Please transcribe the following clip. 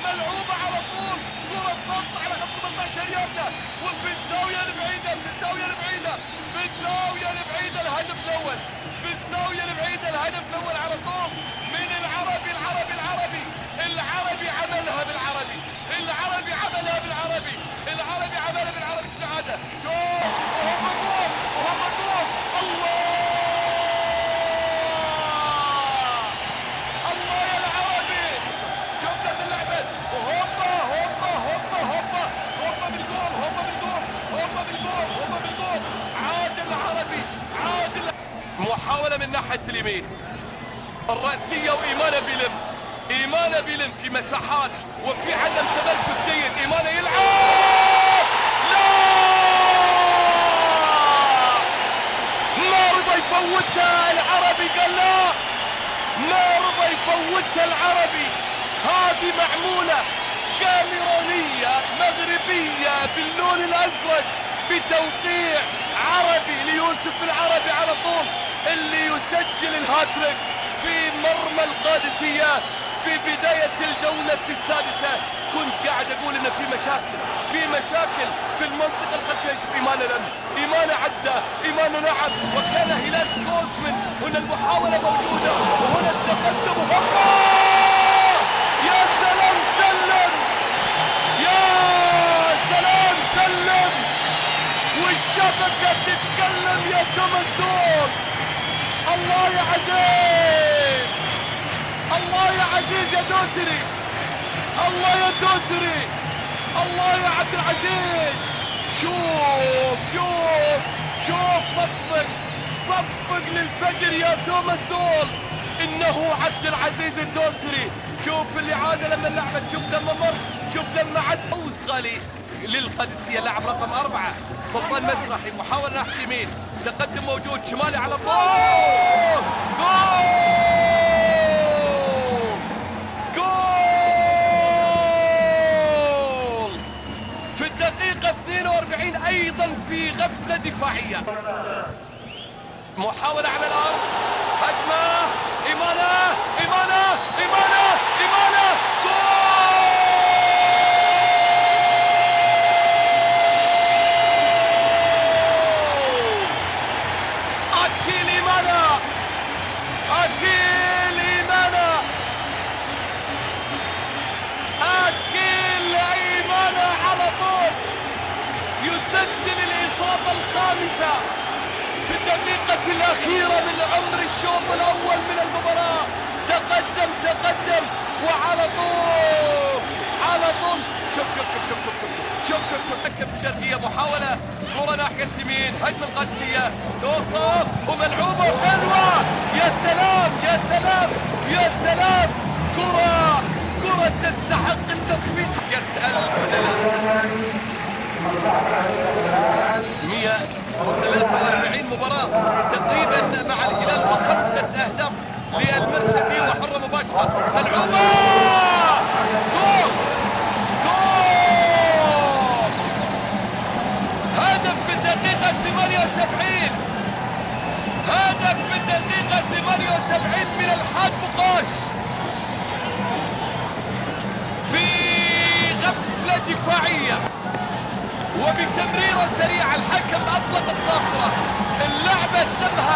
وملعوبة على طول، كرة ساقطة على خط 18 ياردة، وفي الزاوية البعيدة، في الزاوية البعيدة، في الزاوية البعيدة الهدف الأول، في الزاوية البعيدة الهدف الأول على طول من العربي. العربي عملها بالعربي، العربي عملها بالعربي، العربي عملها بالعربي في العادة. شوف وهم جول، وهم جول. الله الله يا العربي، شوف لك اللعبة، وهوبا هوبا هوبا هوبا هوبا بالجول، هوبا بالجول، هوبا بالجول، هوبا بالجول. عاد العربي، عاد. محاولة من ناحية اليمين، الرأسية وإيمانا بيلم، إيمانا بيلم في مساحات وفي عدم تمركز جيد. إيمانا يلعب، لا ما رضى يفوتها العربي، قال لا ما رضى يفوتها العربي. هذه معمولة كاميرونية مغربية باللون الأزرق بتوقيع عربي ليوسف العربي على طول، اللي يسجل الهاتريك في مرمى القادسية في بداية الجولة السادسة. كنت قاعد أقول إن في مشاكل في المنطقة الخلفية. شوف إيمانا لم، إيمانا عدى، إيمانا لعب، وكان هلال كوسمن. هنا المحاولة موجودة، وهنا التقدم. هوبا يا سلام سلم، يا سلام سلم، والشبكة تتكلم يا توماس دول. الله يا عزيز، الله يا عزيز يا دوسري، الله يا دوسري، الله يا عبد العزيز. شوف صفق للفجر يا توماس دول. انه عبد العزيز الدوسري. شوف الإعادة لما لعبت، شوف لما مر، شوف لما عد. فوز غالي للقادسية، لاعب رقم 4 سلطان مسرحي. محاولة ناحية يمين، تقدم موجود شمالي على طول. جول في الدقيقة 42 أيضا في غفلة دفاعية. محاولة على الأرض، هجمة، إيمانا إيمانا إيمانا إيمانا، أكيل إيمانا على طول يسجل الإصابة الخامسة في الدقيقة الأخيرة من عمر الشوط الأول من المباراة. تقدم وعلى طول شوف تكف الشرقية. محاولة كرة ناحية اليمين، هجمة القادسية توصل وملعوبة وحلوة. يا سلام يا سلام يا سلام، كرة تستحق التصفيق. البدلاء 143 مباراة تقريبا مع الهلال، و5 أهداف للمرشدي وحرة مباشرة. ملعوبة، جول، هدف في الدقيقة 78، هدف في الدقيقة 78 من الحاج بقاش في غفلة دفاعية وبتمريرة سريعة. الحكم أطلق الصافرة، اللعبة ثمها